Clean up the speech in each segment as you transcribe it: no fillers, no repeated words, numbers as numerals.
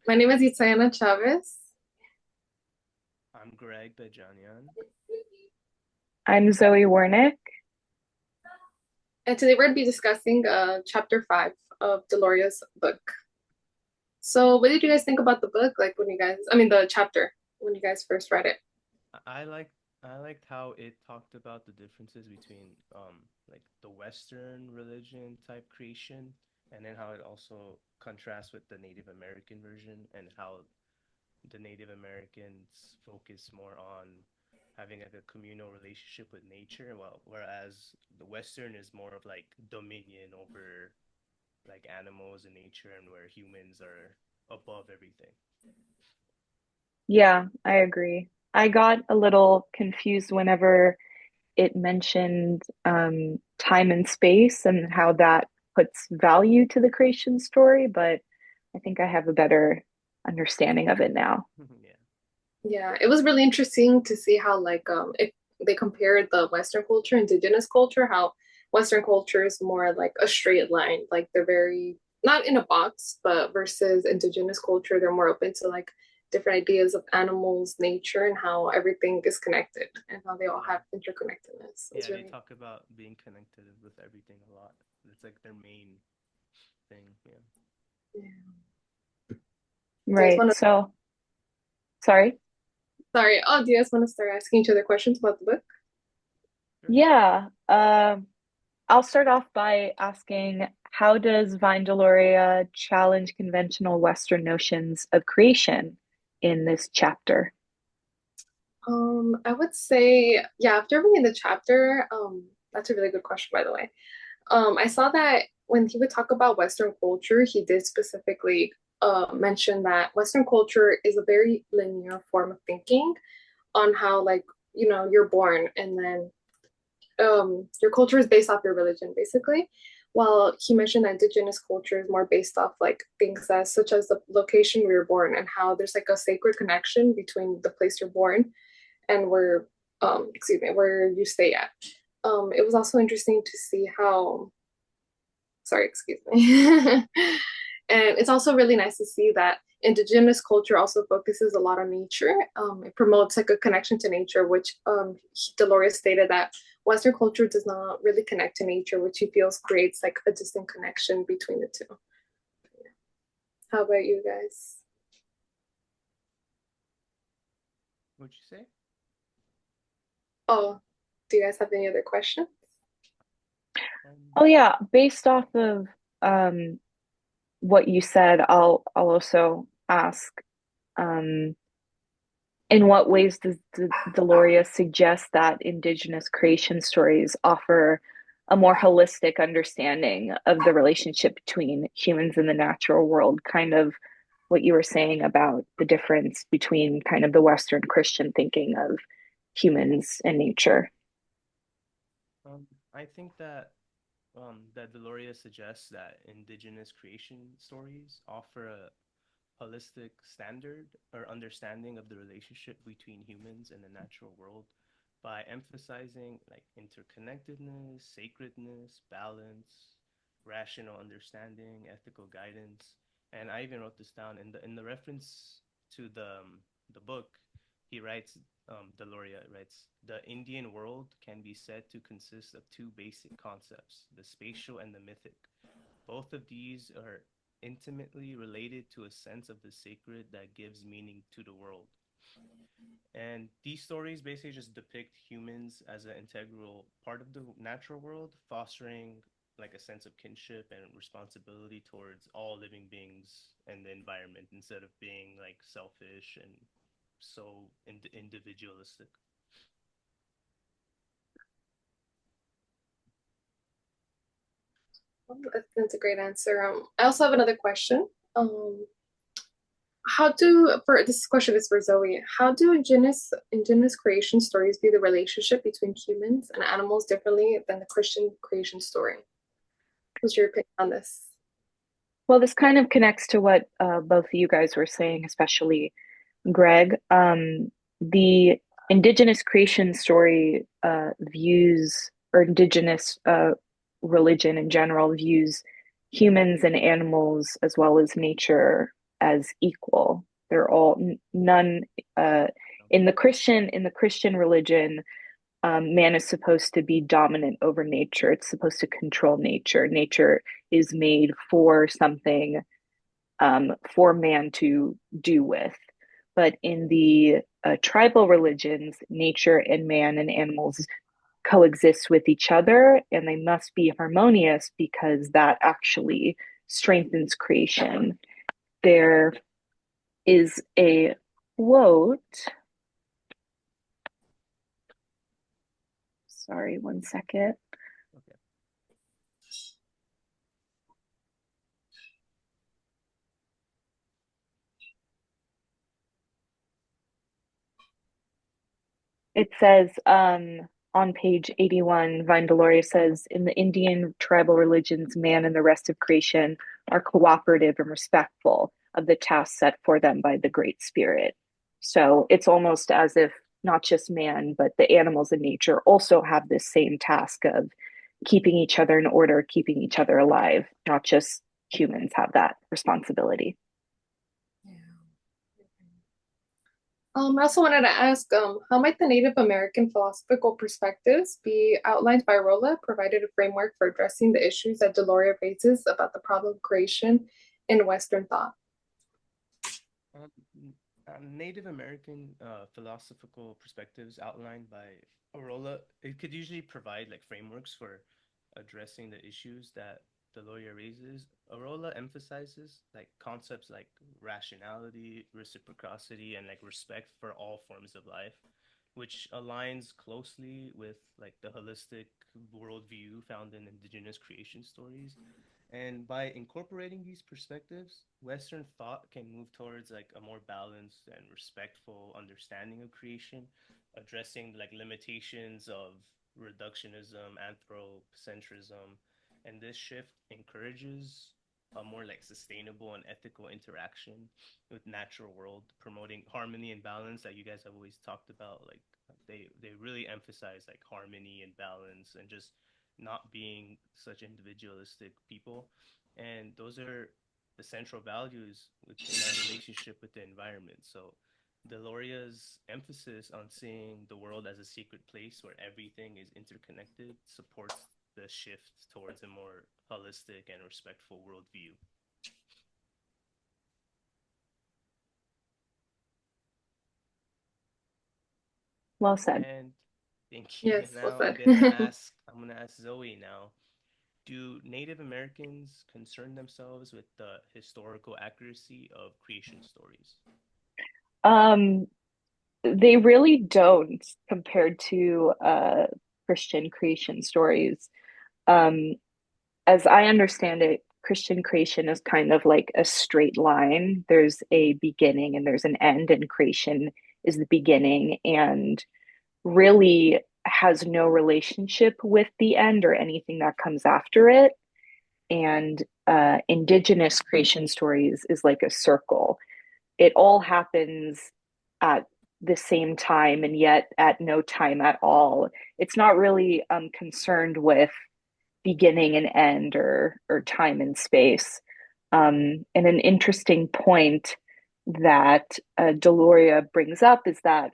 My name is Itayana Chavez, I'm Greg Bejanian. I'm Zoe Warnick. and today we're going to be discussing chapter 5 of Deloria's book. So, what did you guys think about the book? Like, the chapter, when you guys first read it? I like I liked how it talked about the differences between like the Western religion type creation and then how it also contrasts with the Native American version and how the Native Americans focus more on having like a communal relationship with nature, whereas the Western is more of like dominion over like animals and nature and where humans are above everything. Yeah, I agree. I got a little confused whenever it mentioned time and space and how that puts value to the creation story, but I think I have a better understanding of it now. Yeah. Yeah, it was really interesting to see how they compared the Western culture, indigenous culture, how Western culture is more like a straight line, like they're very not in a box, but versus indigenous culture, they're more open to like different ideas of animals, nature, and how everything is connected and how they all Yeah. have interconnectedness. It's Yeah, they really talk about being connected with everything a lot. It's like their main thing. Yeah. yeah. Do you guys Right. want to So, sorry. sorry, oh, do you guys want to start asking each other questions about the book? Sure. Yeah. I'll start off by asking, how does Vine Deloria challenge conventional Western notions of creation in this chapter? I would say, yeah, after reading the chapter, that's a really good question, by the way. I saw that when he would talk about Western culture, he did specifically mention that Western culture is a very linear form of thinking on how, like, you're born and then your culture is based off your religion, basically. While he mentioned that indigenous culture is more based off like things as such as the location where you're born and how there's like a sacred connection between the place you're born and where you stay at. It was also interesting to see how, sorry, excuse me. And it's also really nice to see that indigenous culture also focuses a lot on nature. It promotes like a connection to nature, which Dolores stated that Western culture does not really connect to nature, which he feels creates like a distant connection between the two. How about you guys? What'd you say? Oh, do you guys have any other questions? Oh yeah, based off of um, what you said, I'll also ask, um, in what ways does Deloria suggest that Indigenous creation stories offer a more holistic understanding of the relationship between humans and the natural world? Kind of what you were saying about the difference between kind of the Western Christian thinking of humans and nature. I think that Deloria suggests that indigenous creation stories offer a holistic standard or understanding of the relationship between humans and the natural world by emphasizing like interconnectedness, sacredness, balance, rational understanding, ethical guidance. And I even wrote this down in the reference to the book. He writes, Deloria writes, the Indian world can be said to consist of two basic concepts, the spatial and the mythic. Both of these are intimately related to a sense of the sacred that gives meaning to the world. And these stories basically just depict humans as an integral part of the natural world, fostering like a sense of kinship and responsibility towards all living beings and the environment instead of being like selfish and so individualistic. Well, that's a great answer. I also have another question. How do for this question is for Zoe. How do indigenous creation stories view the relationship between humans and animals differently than the Christian creation story? What's your opinion on this? Well, this kind of connects to what both of you guys were saying, especially Greg. The indigenous creation story views, or indigenous religion in general, views humans and animals as well as nature as equal. They're all none uh, in the Christian religion. Man is supposed to be dominant over nature. It's supposed to control nature. Nature is made for something, for man to do with. But in the tribal religions, nature and man and animals coexist with each other, and they must be harmonious because that actually strengthens creation. There is a quote. Sorry, one second. Okay. It says on page 81, Vine Deloria says, in the Indian tribal religions, man and the rest of creation are cooperative and respectful of the tasks set for them by the Great Spirit. So it's almost as if not just man, but the animals in nature also have this same task of keeping each other in order, keeping each other alive. Not just humans have that responsibility. I also wanted to ask, how might the Native American philosophical perspectives be outlined by Rolla, provided a framework for addressing the issues that Deloria raises about the problem of creation in Western thought? Um, Native American philosophical perspectives outlined by Arola, it could usually provide like frameworks for addressing the issues that the lawyer raises. Arola emphasizes like concepts like rationality, reciprocity, and like respect for all forms of life, which aligns closely with like the holistic worldview found in indigenous creation stories. And by incorporating these perspectives, Western thought can move towards like a more balanced and respectful understanding of creation, addressing like limitations of reductionism, anthropocentrism, and this shift encourages a more like sustainable and ethical interaction with natural world, promoting harmony and balance that you guys have always talked about. Like they really emphasize like harmony and balance and just not being such individualistic people. And those are the central values within our relationship with the environment. So Deloria's emphasis on seeing the world as a secret place where everything is interconnected supports the shift towards a more holistic and respectful worldview. Well said. And thank you. And Yes, well now said. I'm gonna ask Zoe now. Do Native Americans concern themselves with the historical accuracy of creation stories? Um, they really don't compared to Christian creation stories. Um, as I understand it, Christian creation is kind of like a straight line. There's a beginning and there's an end, and creation is the beginning and really has no relationship with the end or anything that comes after it. And indigenous creation stories is like a circle. It all happens at the same time and yet at no time at all. It's not really concerned with beginning and end or time and space. And an interesting point that Deloria brings up is that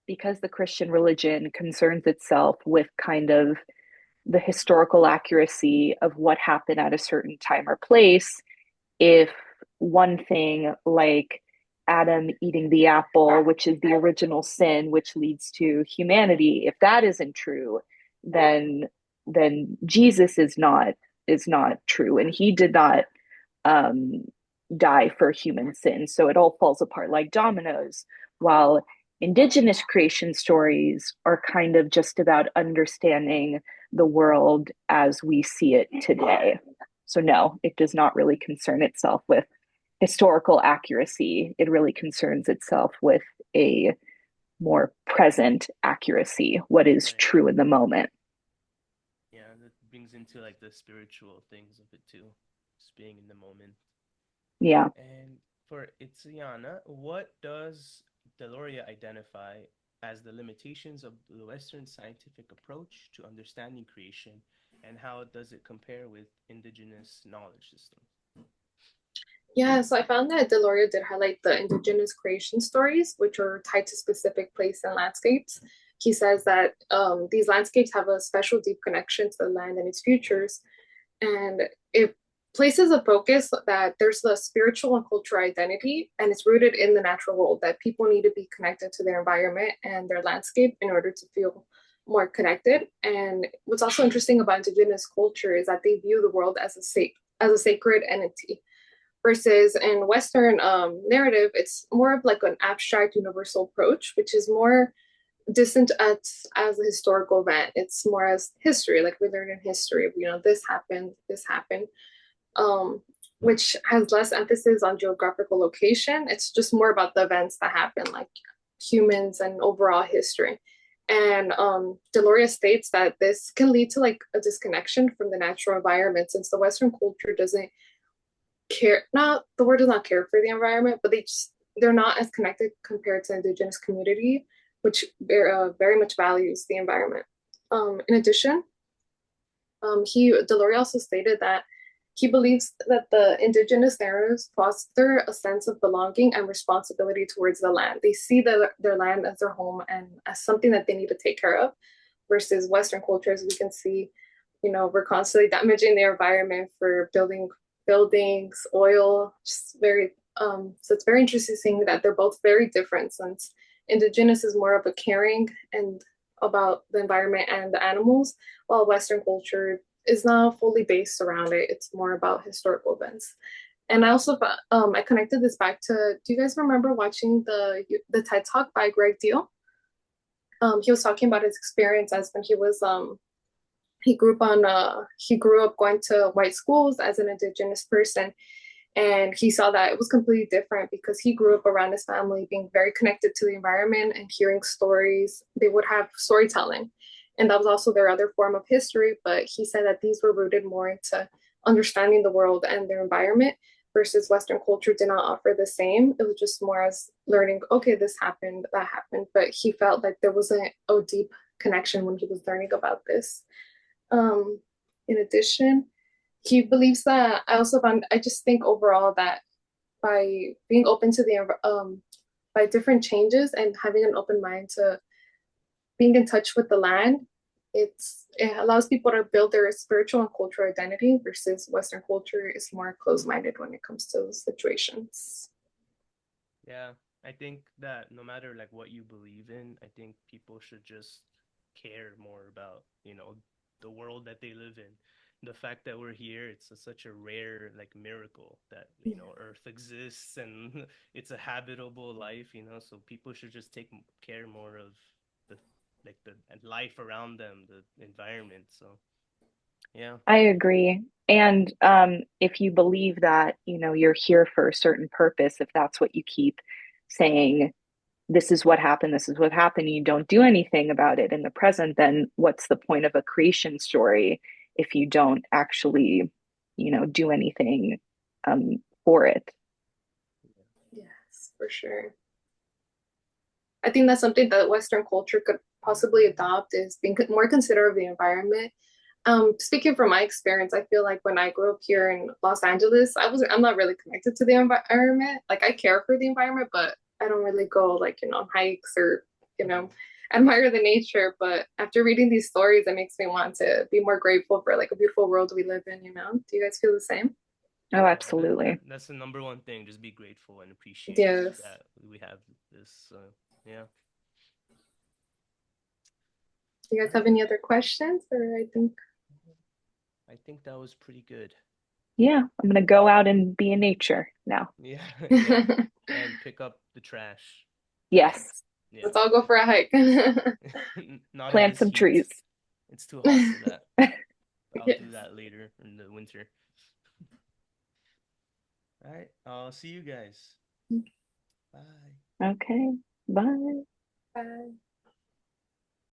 because the Christian religion concerns itself with kind of the historical accuracy of what happened at a certain time or place, if one thing like Adam eating the apple, which is the original sin, which leads to humanity, if that isn't true, then Jesus is not true, and he did not um, die for human sin. So it all falls apart like dominoes. While indigenous creation stories are kind of just about understanding the world as we see it today. So, no, it does not really concern itself with historical accuracy. It really concerns itself with a more present accuracy, what is Right. true in the moment. Yeah, that brings into like the spiritual things of it too, just being in the moment. Yeah. And for Itziana, what does Deloria identify as the limitations of the Western scientific approach to understanding creation, and how does it compare with indigenous knowledge systems? Yeah, so I found that Deloria did highlight the indigenous creation stories, which are tied to specific place and landscapes. He says that these landscapes have a special deep connection to the land and its futures, and it places a focus that there's the spiritual and cultural identity, and it's rooted in the natural world, that people need to be connected to their environment and their landscape in order to feel more connected. And what's also interesting about indigenous culture is that they view the world as as a sacred entity, versus in Western narrative, it's more of like an abstract universal approach, which is more distant as a historical event. It's more as history, like we learn in history, you know, this happened, um, which has less emphasis on geographical location. It's just more about the events that happen, like humans and overall history. And Deloria states that this can lead to like a disconnection from the natural environment, since the Western culture doesn't care, not the word does not care for the environment, but they're not as connected compared to indigenous community, which very much values the environment. In addition, he Delory also stated that he believes that the indigenous narratives foster a sense of belonging and responsibility towards the land. They see their land as their home and as something that they need to take care of, versus Western cultures, we can see, you know, we're constantly damaging the environment for building buildings, oil, just very so it's very interesting that they're both very different, since indigenous is more of a caring and about the environment and the animals, while Western culture is not fully based around it. It's more about historical events. And I also I connected this back to. Do you guys remember watching the TED Talk by Greg Deal? He was talking about his experience as when he grew up going to white schools as an indigenous person, and he saw that it was completely different because he grew up around his family being very connected to the environment and hearing stories. They would have storytelling, and that was also their other form of history, but he said that these were rooted more into understanding the world and their environment, versus Western culture did not offer the same. It was just more as learning, okay, this happened, that happened, but he felt like there wasn't a deep connection when he was learning about this. um, in addition, he believes that I just think overall that by being open to by different changes and having an open mind to being in touch with the land, it allows people to build their spiritual and cultural identity, versus Western culture is more closed-minded when it comes to those situations. Yeah, I think that no matter like what you believe in, I think people should just care more about, the world that they live in. The fact that we're here, it's such a rare like miracle that, Yeah. Earth exists and it's a habitable life, so people should just take care more of the the life around them, the environment. So, yeah. I agree. And if you believe that, you're here for a certain purpose, if that's what you keep saying, this is what happened, you don't do anything about it in the present, then what's the point of a creation story if you don't actually, do anything for it? Yes, for sure. I think that's something that Western culture could possibly adopt, is being more considerate of the environment. Speaking from my experience, I feel like when I grew up here in Los Angeles, I'm not really connected to the environment. Like I care for the environment, but I don't really go like, you know, on hikes or, you know, admire the nature. But after reading these stories, it makes me want to be more grateful for like a beautiful world we live in, you know? Do you guys feel the same? Oh, Yeah, absolutely. that's the number one thing. Just be grateful and appreciate Yes. that we have this. Yeah. Do you All guys have right. any other questions? Or I think I think that was pretty good. Yeah, I'm gonna go out and be in nature now. Yeah, yeah. And pick up the trash. Yes, Yeah. let's all go for a hike. Not in plant this some heat. trees. It's too hot for that. I'll Yes. do that later in the winter. All right. I'll see you guys. Bye. Okay, bye. Bye.